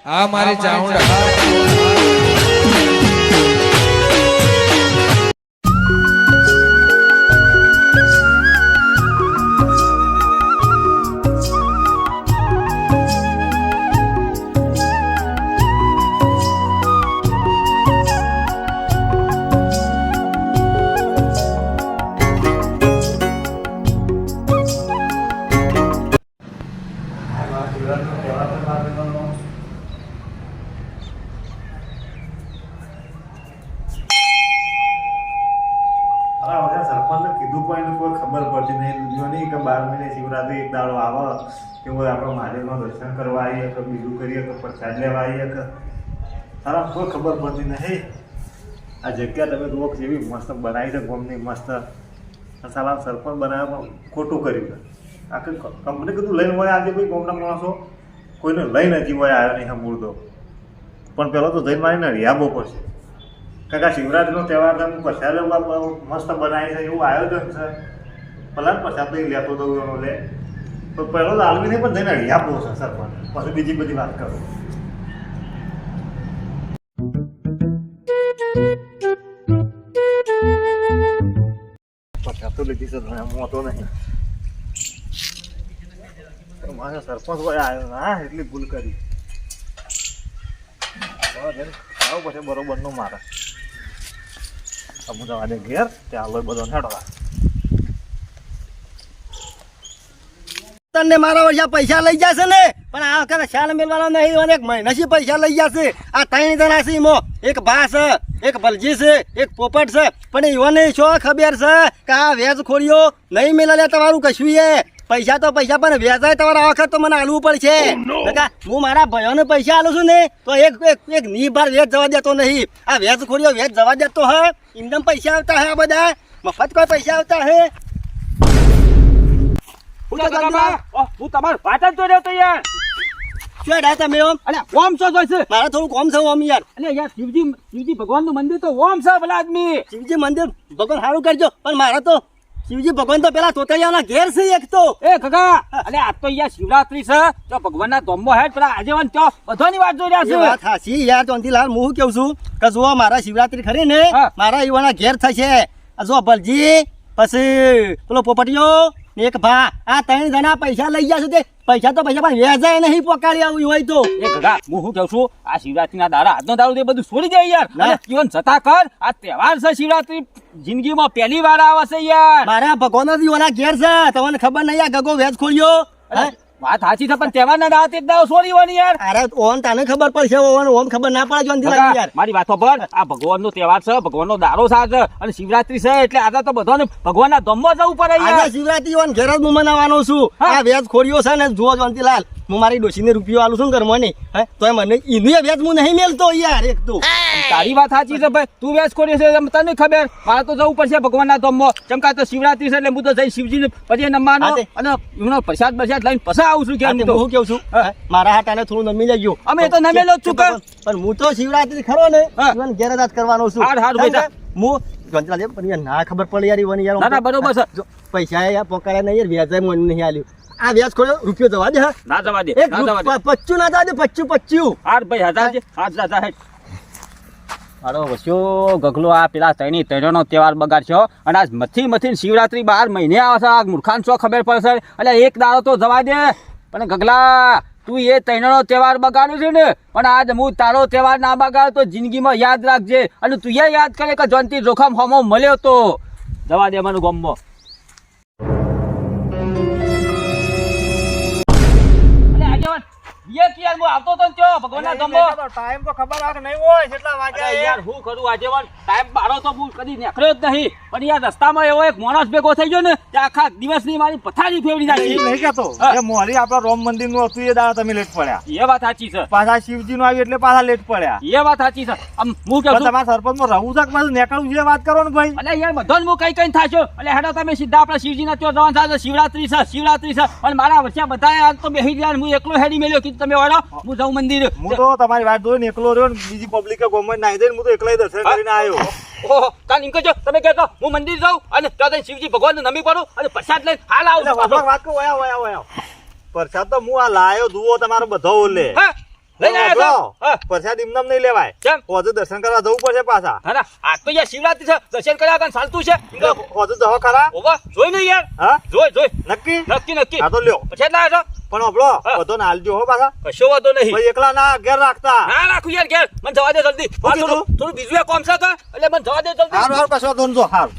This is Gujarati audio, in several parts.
આ મારી ચાઉંડા શિવરાત્રી એક દાડો આવે કે આપણે મહાદેવમાં દર્શન કરવા આવીએ કે બીજું કરીએ કે પ્રસાદ લેવા આવીએ કે સારા કોઈ ખબર પડતી નહીં. આ જગ્યા તમે જુઓ જેવી મસ્ત બનાવી છે ગોમની મસ્ત સારા સરપંચ બનાવ્યા પણ ખોટું કર્યું. આખી કંપની કીધું લઈને હોય આજે કોઈ ગોમના માણસો કોઈને લઈને હજી હોય આવ્યો નહીં મૂળ તો પણ પહેલાં તો જઈને મારીને રિયાબો પડશે કાકા શિવરાત્રીનો તહેવાર તમે પ્રસાદ મસ્ત બનાવી છે એવું આયોજન છે. ભલા પ્રસાદ નહીં લેતો દઉં એનો લે તો પહેલો તો આલમી નહીં પણ જઈને અઢિયા બહુ છે સરપંચ પછી બીજી બધી વાત કરું. પ્રસાદ તો લીધી છે મોતો નહીં મારે સરપંચ હોય આવ્યો ના એટલી ભૂલ કરી આવો પછી બરોબર નો મારે સમુદાય દે ઘેર ત્યાં લોય બધો હેડવા તને મારા વર્ષા પૈસા લઈ જશે ને પણ આ વખતે શાલ મેળવાનો નહીં અને એક મહિનાથી પૈસા લઈ જશે. આ ત્રણ જણા છે એમાં એક ભા છે એક ભલજી છે એક પોપટ છે પણ એવાને શું ખબર છે કે આ વેજ ખોરીઓ નહીં મેળવે તમારું કશું એ પૈસા તો પૈસા પણ વેચાય તમારા આ વખત તો મને આલવું પડશે. હું મારા ભાઈઓને પૈસા આલું છું ને તો એક ની બાર વેચ જવા દેતો નહીં. આ વેજ ખોરીઓ વેચ જવા દેતો હે એકદમ પૈસા આવતા હે આ બધા મફત કોઈ પૈસા આવતા હે. હું તમારો વાત જ જોડ્યો તો યાર શું ડા તમે ઓમ અરે ઓમ છો જોઈશે મારા થોડું કોમ છે ઓમ યાર. અરે યાર શિવજી ભગવાનનું મંદિર તો ઓમ છે ભલા આદમી. શિવજી મંદિર ભગવાન સારું કરજો પણ મારા તો શિવજી ભગવાન તો પેલા તોતૈયાના ઘેર છે એક તો. એ કાકા અરે આજ તો યાર શિવરાત્રી છે જો ભગવાનના ધોમમાં હેડ પેલા આજેવાન ચો બધાની વાત જોઈ રહ્યા એ વાત હાચી યાર ચોંતીલાલ હું કેવું છું કે જો મારા શિવરાત્રી ખરી ને મારા યુવાના ઘેર થશે. જો ભલજી પછી પેલો પોપટીયો એક ભા આ ત્રણ જણા પૈસા લઈ જશે તે પૈસા તો પૈસા પણ વેચાય નહીં પોકાડી આવ્યું હોય તો. એ કાકા હું શું કહું છું આ શિવરાત્રીના દાડા આજનો દાડો તે બધું છોડી દે યાર જીવન છતાં કર આ તહેવાર છે શિવરાત્રી જિંદગીમાં પહેલી વાર આવે છે યાર. મારા ભગવાન જ યુવાના ઘેર છે તમને ખબર નહીં આ ગગો વેચ ખોલ્યો વાત સાચી છે પણ તહેવારના દાડા એક દાડો છોડી વાની યાર. અરે ઓન તને ખબર પડશે ઓન ખબર ના પડે યાર. મારી વાતો પર આ ભગવાનનો તહેવાર છે ભગવાનનો દારો છે અને શિવરાત્રી છે એટલે આજે તો બધાને ભગવાનના ધમમાં જવું પડે યાર. આજે શિવરાત્રી ઓન ઘેર જ હું મનાવવાનો છું. આ વેજ ખોરીઓ છે ને જુઓ જોંતીલાલ હું મારી ડોશીને રૂપિયો આલું છું ઘરમાં નહીં તો મને એનું વેજ હું નહીં મેલતો યાર. એક તો તારી વાત સાચી છે ભાઈ તું વેચ ખોરી છે તને ખબર મારે તો જવું પડશે ભગવાનના ધમમાં ચમકા તો શિવરાત્રી છે એટલે હું તો જઈ શિવજીને પછી નમવાનો અને એમનો પ્રસાદ લઈને પછી આવું છું. હું કેવું છું મારા હાટાને થોડું નમી લઈ ગયું અમે તો નમેલો જ છું પણ હું તો શિવરાત્રી ખરો ને ઘેર જ કરવાનો છું. હું જોંતીલાલ પણ ના ખબર પડે યાર ઈવન યાર ના બરોબર છે પૈસા યાર પોકાડ્યા નહીં યાર વ્યાજ મને નહીં આલ્યું. આ વ્યાજ ખોડો રૂપિયો જવા દે ના જવા દે પચ્ચું ના જવા દે પચ્ચું હાર ભાઈ હજાર છે હાથ અરે વસ્યો ગગલો આ પેલા તૈણનો તહેવાર બગાડશો અને આજ મથી શિવરાત્રી 12 મહિને આવે છે આ મૂર્ખાન શું ખબર પડશે એટલે એક દાડો તો જવા દે પણ ગગલા તું એ તૈણનો તહેવાર બગાડ્યો છે ને પણ આજ હું તારો તહેવાર ના બગાડ તો જિંદગીમાં યાદ રાખજે અને તું એ યાદ કરે કે જંતી જોખમ હમો મળ્યો તો જવા દે મને ગમો ટાઈમ તો ખબર આવે નહીં હોય કેટલા વાગ્યા યાર હું કરું આજે ટાઈમ બારો તો હું કદી નીકળ્યો જ નહીં પણ યાર રસ્તામાં એવો એક માણસ ભેગો થઈ ગયો ને કે આખા દિવસની મારી પથારી ફેરવી નાખી. નહીં કેતો એ મોરી આપડા રોમ મંદિર નું હતું એ દાડા તમે લેટ પડ્યા. એ વાત સાચી છે પાછા શિવજી નું આવ્યું એટલે પાછા લેટ પડ્યા. એ વાત સાચી છે આમ હું કહું છું તમારા સરપંચ માં રહું છે પાછું નીકળવું છે વાત કરો ને ભાઈ. એટલે યાર બધો હું કઈ થાશો એટલે હેડો તમે સીધા આપડા શિવજીના ત્યાં જવાનું થાય શિવરાત્રી છે અને મારા વર્ષે બધા તો બેસી ગયા હું એકલો હેડી મેલ્યો કીધું તમે વળો હું જાઉં મંદિર. હું તો તમારી વાત જોઈને એકલો રહ્યો ને બીજી પબ્લિક ગોમત નાહી દે હું તો એકલા દર્શન કરીને આવ્યો. ઓહો કાન એમ કહેજો તમે કહેજો હું મંદિર જાઉં અને ત્યાં શિવજી ભગવાનને નમી પડું અને પ્રસાદ લઈને હાલ આવું વાત કહું પ્રસાદ તો હું આ લાયો જુઓ તમારો બધો ઓલે લઈને આવ્યા છો હા પ્રસાદ એમનામ નહીં લેવાય કેમ હોજુ દર્શન કરવા જવું પડશે પાછા હા આ તો યાર શિવરાત્રી છે દર્શન કર્યા કાન ચાલતું છે હોજુ જવા ખરા ઓવા જોઈ નહીં યાર હા જોઈ નક્કી નક્કી હા તો લ્યો પછી લાવ્યા છો પણ આપણો હા. બધો નાલજો હો પાછા કશો વાંધો નહીં ભાઈ એકલા ના ઘેર રાખતા ના રાખું યાર ઘેર મને જવા દે જલ્દી શું કીધું? થોડું બીજું એક કામ છે કે એટલે મને જવા દે જલ્દી હારું કશો વાંધો નહીં, જો હારું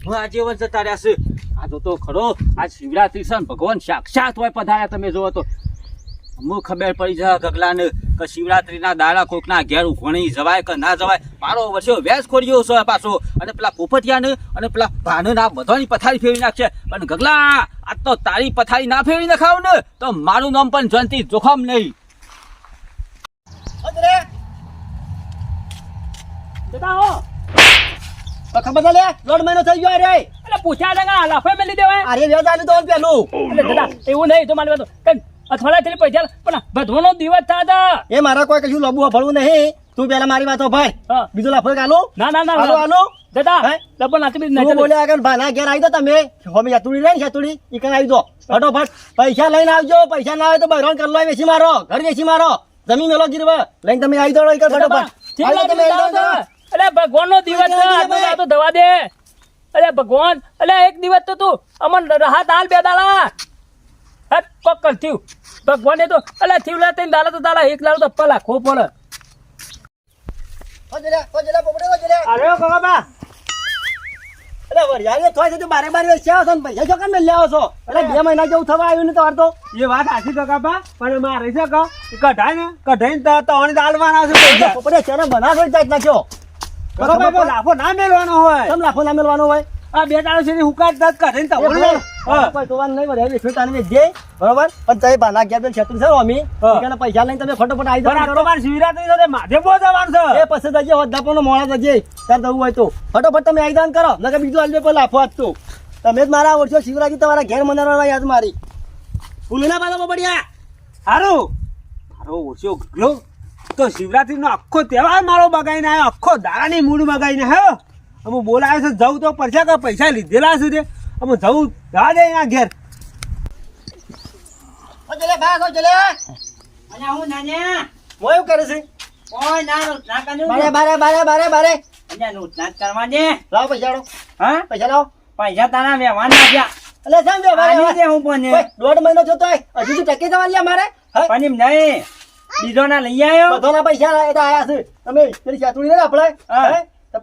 હું આજે વન જતા રહ્યા છે આ તો ખરો આ શિવરાત્રી છે ને ભગવાન સાક્ષાત હોય પધાર્યા તમે જોવો તો અમુક ખબર પડી જાય ગગલાને કે શિવરાત્રીના દાડા કોકના ઘેર ઉઘણી જવાય કે ના જવાય મારો વર્ષો વેસ ખોર્યો છે પાછો અને પેલા પોપટિયાને અને પેલા ભાને ના બધાની પથારી ફેરવી નાખશે પણ ગગલા આજ તો તારી પથારી ના ફેરવી નખાવ ને તો મારું નામ પણ જયંતિ જોખમ નહીં ખબર છે લે 1.5 મહિનો થઈ ગયો રે એટલે પૂછ્યા લગા લાફે મેલી દેવાય અરે વ્યાજ આલ્યું તો પેલું એટલે દાદા એવું નહીં તો મારી વાત કઈ અઠવાડિયા થી પૈસા પણ બધવાનો દિવસ થતા એ મારા કોઈ કશું લબુ ફળવું નહીં તું પેલા મારી વાતો ભાઈ હા. બીજો લાફો ગાલો ના ના હાલો ના હાલો દાદા હે? ડબલ નાખી તું નહીં બોલ્યા આગળ ભાના ઘેર આવી દો તમે હોમી યાતુડી રહી યાતુડી ઈ કણ આવી દો ફટોફટ પૈસા લઈને આવજો પૈસા ના આવે તો બહેરાન કરલો વેચી મારો ઘર વેચી મારો જમીન મેલો ગીરવા લઈને તમે આવી દો ઈ કણ ફટોફટ આવી જાઓ તમે આવી જાઓ. અરે ભગવાન નો દિવસ છે આજનો તો દવા દે અરે ભગવાન અલે એક દિવસ તો તું અમન રાહત હાલ બે દાડા હટ પકડ થયું ભગવાને તો અલે થયું લે તઈને દાડા તો દાડા એક દાડો તો પલા ખો પડે ઓજલે પોપડે ઓજલે અરે બાબા અરે વરિયાળે થોય છે તો બારે બારે વેચ્યા છો ને પૈસા જો કેમ લે આવો છો અરે 2 મહિના જેવું થવા આવ્યું ને તો અડધો એ વાત આછી તો કાપા પણ મારે છે ક કઢાઈને તો અણી દાળવાના છે પૈસા પોપડે ચેને બનાસો જ જાત નાખ્યો બરોબર લાફો ના મેલવાનો હોય કેમ લાફો ના મેલવાનો હોય આ બે દાડો સુધી હુકાટ દત કઢાઈને તો ઓલે કોઈ તોવાન નહીં વધે એટલે તાને વેચજે બરોબર પણ તઈ બાના ગયા બેન છેતું છે અમી હા. કે પૈસા લઈને તમે ફટોફટ આવી પણ આ જાવ તો મારી શિવરાત્રી સાથે માથે બહુ જવાનું છે એ પછી જજે હોદ્દાપોનો મોડા જજે તાર જવું હોય તો ફટોફટ તમે આવી દાન કરો નકર બીજું આલજો પેલા લાફો આપતો તમે જ મારા વર્ષો શિવરાત્રી તમારા ઘેર મનાવવા યાદ મારી ભૂલી ના પાડો બબડિયા હારું મારો ઓછો ગયો તો શિવરાત્રી નો આખો તહેવાર મારો બગાઈને આવ્યો આખો દાડાની મૂડ બગાઈને આવ્યો અમે બોલાયો છે જવું તો પડશે કે પૈસા લીધેલા છે તે અમે જવું જવા દે એના ઘેર ઓજલે ભાગ ઓજલે અને હું નાન્યા મો એવું કરે છે ઓય ના ના કનું બારે બારે બારે બારે બારે અને નૂતના કરવા દે લાવો પૈસા લો હા પૈસા લાવો પૈસા તારા વ્યવહાર ના ગયા એટલે સામ દે આની બારે દે હું પણ ઓય, 1.5 મહિનો થયો તોય હજુ તો ટકે જવા લ્યા મારે હે? પણ એમ નહીં બીજો ના લઈ આવ્યો બધાના પૈસા એ તો આયા છે તમે પેલી ચાતુડી ને આપણે હા. હે?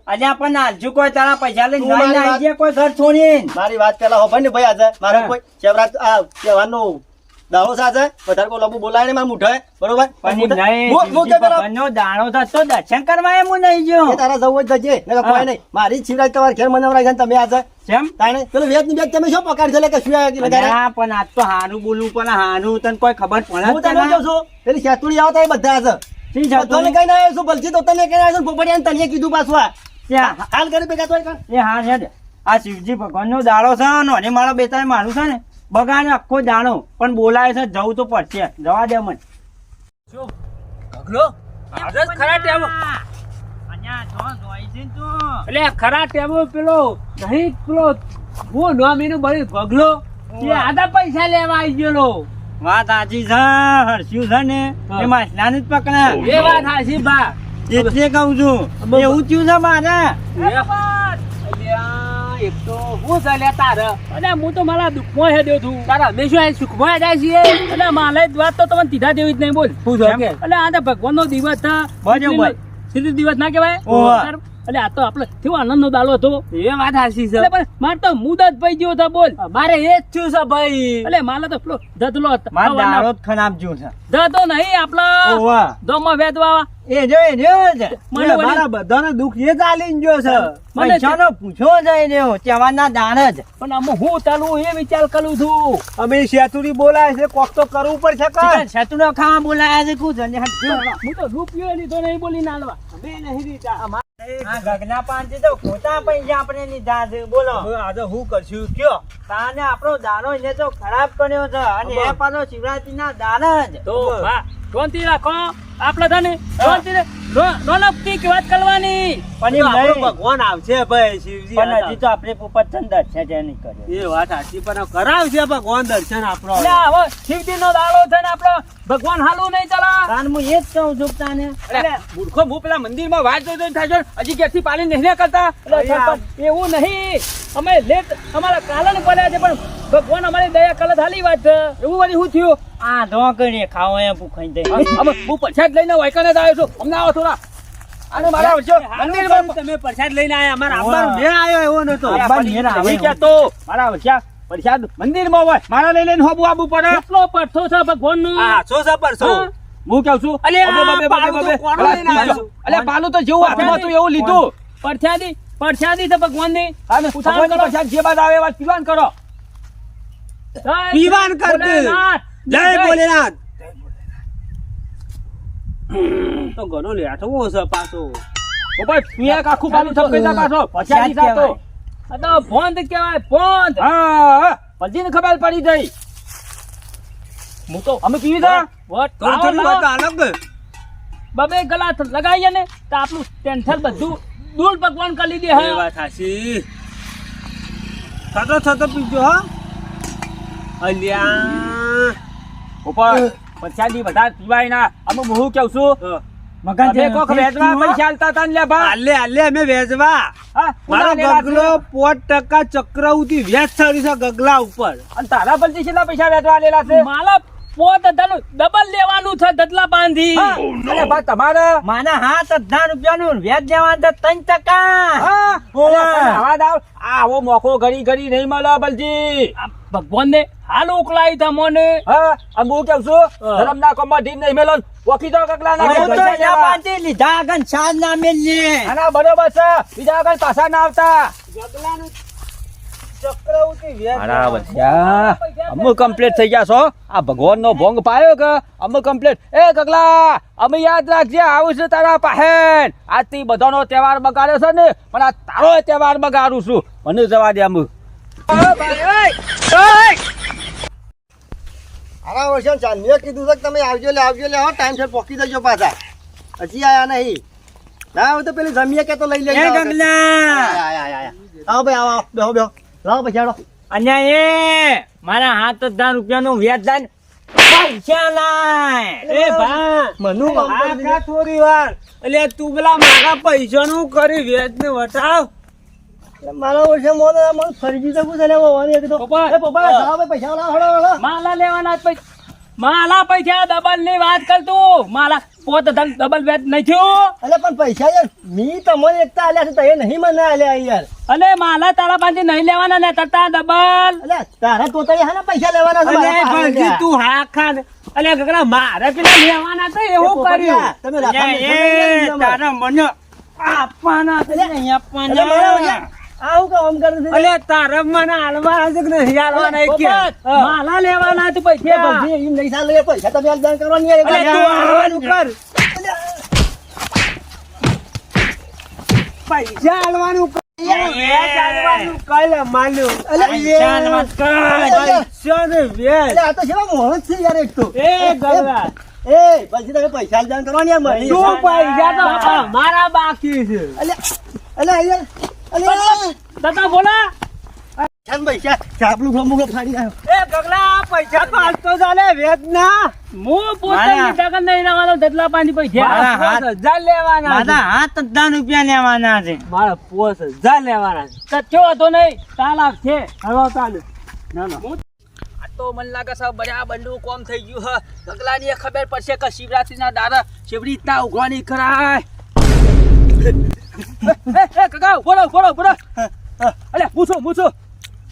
અલ્યા પણ હાલજુ કોઈ તારા પૈસા લઈને તું નહીં મારી આવી જાય કોઈ ઘર છોડીને મારી વાત પેલા હો ભાઈ ને ભાઈ આજે મારે હા. કોઈ શિવરાત આ તહેવારનો દાડો સાજે વધારે કોઈ લબુ બોલાય ને મારે મુઠે બરોબર પણ એમ નહીં હું કે પેલા ભગવાનનો દાણો થતો દર્શન કરવા એમ હું નહીં ગયો એ તારા જવું જ જજે ને કોઈ નહીં મારી જ શિવરાત તમારે ઘેર મનાવરાય છે ને તમે આજે કેમ તાણે પેલું વેચ ની બેચ તમે શું પકડ છે એટલે કે શું લગાડે અલ્યા, પણ આજ તો હારું બોલવું પણ હારું તને કોઈ ખબર હું પડે તને કહું છું પેલી ચાતુડી આવતા એ બધા આજે શી છે બધાને કઈ ના આવ્યો છું ભલથી તો તને કઈ આવ્યો છું પોપડિયાને તને કીધું પાછું આ ત્યાં હાલ કરી ભેગા તો કર એ હા છે આ શિવજી ભગવાનનો દાડો છે ને અને મારો બેતાય મારું છે ને બગાને આખો દાડો પણ બોલાય છે જવું તો પડશે જવા દે મને ગગલો આજે જ ખરા ટેમ એટલે ખરા ટેમ પેલો નહીં પેલો હું નામ એનું બળી ગગલો એ આધા પૈસા લેવા આવી ગયેલો વાત સાચી છે હર્ષ્યું છે ને હા. એ માછલાને જ પકડા એ વાત હાચી બા એટલે કહું છું એવું થયું છે મારે એક તો હું ચાલે તારે અને હું તો મારા દુઃખમાં હેડ્યો છું તારા હંમેશા સુખમાં જાય છીએ અને મારે વાત તો તમને તીધા જેવી જ નહીં બોલ શું છે કે? એટલે આ તો ભગવાનનો દિવસ છે બરાબર. સીધી દિવસ ના કહેવાય ઓવા. એટલે આ તો આપણે કેવો આનંદનો દાડો હતો એ વાત સાચી છે એટલે પણ મારે તો મુદત પઈ ગયો હતો બોલ મારે એ જ થયું છે ભાઈ એટલે મારે તો પેલો ધતલો મારો દાડો જ ખરાબ જ્યો છે ધતો નહીં આપણા ઓવા. દોમાં વેદવા એ જો જ મને વળી- મારા બધાનો દુઃખ એ ચાલી ગયો છે મને પૈસાનો પૂછો જાય ને તહેવારના દાણ જ પણ આમાં હું ચાલું એ વિચાર કરું છું અમે શેતુરી બોલાય છે કોક તો કરવું પડશે શેતુરો ખાવા બોલાયા છે કુછ અને હું તો રૂપિયો લીધો નહીં બોલી નાલવા અમે નહીં દીધા આ ગગના પાંચે તો ખોટા પૈસા આપણે લીધા છે બોલો આજે હું કરશું કયો તાને આપણો દાણો એને તો ખરાબ કર્યો છે અને એ પાછો શિવરાત્રીના દાણ જ તો બા શાંતિ રાખો આપણે છે ને શાંતિ રોનકથી કે વાત કરવાની પણ એમ નહીં. ભગવાન આવશે ભાઈ શિવજી પણ હજી તો આપણે પોપટ છે ને દર્શન છે નહીં કર્યો. એ વાત સાચી પણ કરાવશે ભગવાન દર્શન આપણો. એટલે હવે શિવજીનો દાડો છે ને આપણો ભગવાન હાલું નહીં ચલા તાન હું એ જ કહું છું તાને. અરે મૂર્ખો હું પેલા મંદિરમાં વાત જોઈ થાય છે હજી ક્યાંથી પાણી નહીં કરતા એટલે સરપંચ, એવું નહીં અમે લેટ અમારા કાલન પડ્યા છે પણ ભગવાન અમારી દયા કલત હાલી વાત છે. એવું વળી શું થયું આ ઢોકળી ખાવો એમ ભૂખાઈ દઈ. અમે હું પ્રસાદ લઈને વાયકાને જ આવ્યો છું અમને આવો થોડા અને મારા વચ્ચે મંદિરમાં તમે પ્રસાદ લઈને આયા અમારા આંબાનો મેળ આવ્યો એવો નતો. મારા વચ્ચે પ્રસાદ મંદિરમાં હોય મારા લઈ લઈને હોબુ આબુ પડે કેટલો પડથો છે ભગવાનનો. હા સો સપર સો. હા. હું કહું છું અલે આ પાલું તો કોણ લઈને આવ્યો? અલે પાલું તો જેવું હાથમાં હતું એવું લીધું પરસાદી છે ભગવાનની. અને ભગવાનનો પ્રસાદ જે બાદ આવે એ વાત પીવાન કરો જય પીવાન કરતે. ભોલેનાથ. જય ભોલેનાથ. તો ઘણો લેઠવો છે પાછો. ઉપર તું એક આખું પાલું થપેલા પાછો પ્રસાદી સાતો આ તો ભોંદ કહેવાય ભોંદ. હા પજીને ખબર પડી ગઈ હું તો અમે પીવી તા વોટ થોડી થોડી વાત અલગ. બબે ગલા લગાવીએ ને તો આપણું ટેન્શન બધું દૂર ભગવાન કરી દે. એ વાત સાચી. થતો થતો પીજો હો. અલ્યા ઉપર પ્રસાદી વધારે પીવાય ના અમે હું કહું છું મગન તમે કોક વેચવા પૈસા આલતા તા ને લે ભા આલે આલે અમે વેચવા. હા મારો કોના લેવા ગગલો છે? 5% ચક્રવૃત્તિ વેચ ચડી છે ગગલા ઉપર. અને તારા પર કેટલા પૈસા વેચવા આલેલા છે માલા પોત ધનું ડબલ લેવાનું છે દદલા બાંધી. હા, અરે બા તમારે માના 7,000 રૂપિયાનું વેચ જવાનું તો 3%. હા ઓવે. અરે પણ આવા દાવ આવો મોકો ઘડી ઘડી નહીં મળે બલજી આ ભગવાનને હાલ ઉકલાઈ તમને. હા અને હું કેવું છું ધરમના કોમમાં ઢીમ નહીં મેલો ઓકી તો કકલા ના હવે તો પૈસા એના લેવા. પાંચે લીધા આગળ સાજ ના મેલીએ. આના બરોબર છે બીજા આગળ પાછા ના આવતા ગગલાનું ચક્રવૃત્તિ વેચ મારા વચ્ચા અમે કમ્પ્લીટ થઈ ગયા છો આ ભગવાનનો ભોંગ પાયો કે અમે કમ્પ્લીટ એ ગગલા અમે યાદ રાખજે આવું છે તારા પાસે આજથી બધાનો તહેવાર બગાડ્યો છે ને પણ આ તારો તહેવાર બગાડું છું મને જવા દે અમે આરા વર્ષે ચાંદીએ કીધું છે કે તમે આવજો લે હો ટાઈમસર પહોંચી જજો પાછા હજી આયા નહીં ના હવે તો પેલી જમીએ કે તો લઈ લેજો એ ગગલા આવો ભાઈ આવો બેહો બેહો લાવો પૈસા હેડો. અન્યા એ મારા 7,000 રૂપિયાનું વેચ જાય પૈસા લાય. એ ભા મનુ આખા થોડી વાર એટલે તું પેલા મારા પૈસાનું કરી વેચ ને વટાવ. મારા વર્ષે મને ફરજી તો પૂછે લે વાની એક તો પપ્પા. એ પપ્પા લાવો ભાઈ પૈસા લાવો હેડો માલા લેવાના જ પૈસા. માલા પૈસા ડબલ ની વાત કર તું. માલા પોત ધન ડબલ વેચ નહીં થયું. અલે પણ પૈસા યાર મી તમને એકતા આલ્યા છે તો એ નહીં મને આલ્યા યાર અલે માલા તારા પાસે નહીં લેવાના ને તરતા ડબલ. અલે તારા તો તઈ હાના પૈસા લેવાના છે અલે મારા પાસે ભલજી આલ્યા. તું હા ખા ને. અલે ગગડા મારે પેલા લેવાના તો એવું કર્યું. તમે રાખા અલે નહીં, એ તમે તારા મને આપવાના છે નહીં અલે મારા આપવાના. વડિયા, આવું કામ કરે છે અલે તારા મને હાલવા છે કે નહીં હાલવાના એ કે. પોપટ, માલા લેવાના તું પૈસા. ભલજી એમ નહીં ચાલે યાર, પૈસા તમે આલદાન કરવાની યાર. અલે તું હાલવાનું કર. પૈસા હાલવાનું કર. વેચ હાલવાનું કર લે માલ્યું. અલે પૈસા હાલવાનું કર. પૈસા ને વેચ. અલે આ તો કેવા મોહન છે યાર એક તો એ ગગડા એ ભલજી તમે પૈસા આલદાન કરવાની યાર મળી તું પૈસા તો મારા બાકી છે. અલે અલે યાર અલે તતા બોલા. ચાલ પૈસા ચાપલું ફોમું ફાડી આવ્યો એ ગગલા પૈસા તો હાલતો ચાલે વેચ ના. હું પોતે મારા- લીધા કર નહીં લેવાનો દદલા પાંચી પૈસા. મારા 5,000 લેવાના છે. મારા 7,000 રૂપિયા લેવાના છે. મારા 5,000 લેવાના છે. કચ્ચો હતો નહીં તાલાક છે. હલો ચાલે. ના ના આ તો મને લાગે છે બરાબરનું કોમ થઈ ગયું હે ગગલાની એ ખબર પડશે કે શિવરાત્રીના દાડા શેવડી રીતના ઉઘવાની કરાય એ કાકા બોલો અલે પૂછો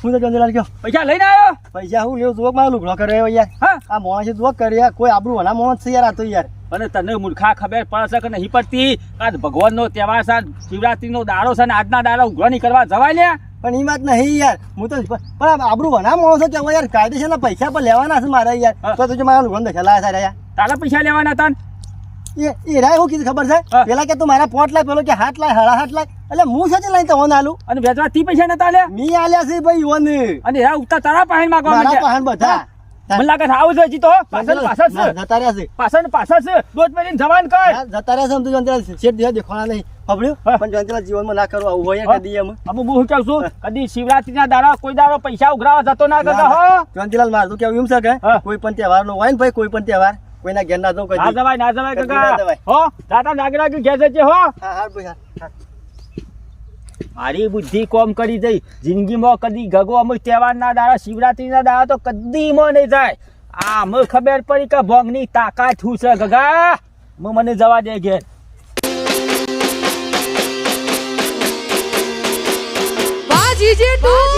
હું તો ચંદલાલ ગયો પૈસા લઈને આવ્યો પૈસા હું લેવું જોક માં લુગડો કર્યો યાર હા આ મોણસ જોક કર્યા કોઈ આબરૂ વાળા મોણસ છે યાર આ તો યાર અને તને મૂર્ખા ખબર પડશે કે નહીં પડતી આજ ભગવાનનો તહેવાર છે શિવરાત્રીનો દાડો છે ને આજના દાડા ઉઘવાની કરવા જવાય લે પણ એ વાત નહીં યાર હું તો પણ આબરૂ વાળા મોણસો કેવો યાર કાયદેસરના પૈસા પણ લેવાના છે મારે યાર હા. તો તું મારા લુગડો ખેલાયા સારા યાર તારા પૈસા લેવાના હતા એ રાય હું કીધું ખબર છે હા. પેલા કે તું મારા પોટ લાય પેલો કે હાથ લાય હળા હાથ લાય એટલે હું સાચે લઈને તો ઓન આલું અને વેચવા તી પૈસા નતા લે મી આલ્યા છે ભાઈ ઓન અને એરા ઉગતા તારા પાસે માંગવા મારા માંડ્યા. પહાણ બધા મને લાગે છે આવું છે હજી તો પાછળ પાછળ છે જતા રહ્યા છે પાછળ પાછળ છે દોત મેરીને જવાન કર હા, જતા રહ્યા છે આમ તો જોનતીલાલ શેઠ જેવા દેખાણા નહીં ખબર્યું હા. પણ જોનતીલાલ જીવનમાં ના કરવું આવું હોય હા. કદી એમ અમુ હું કહું છું કદી શિવરાત્રી ના દાડા કોઈ દાડો પૈસા ઉઘરાવા જતો ના કરતા હો જોનતીલાલ મારું તો કેવું એમ છે કે હા. કોઈ પણ તહેવાર નો હોય ને ભાઈ કોઈ પણ તહેવાર કોઈના ઘેર ના જવું કદી ના જવાય ના જવાય કદી ના કાકા જવાય. હો દાદા નાગરા ઘેર જજે હો હા હા ભાઈ હા મારી બુદ્ધિ કોમ કરી દઈ જિંદગીમાં કદી ગગો અમુક તહેવારના દાડા શિવરાત્રીના દાડા તો કદીમાં નહીં જાય આ અમે ખબર પડી કે ભોગની તાકાત શું છે ગગા મને જવા દે ઘેર વાહ જીજે તું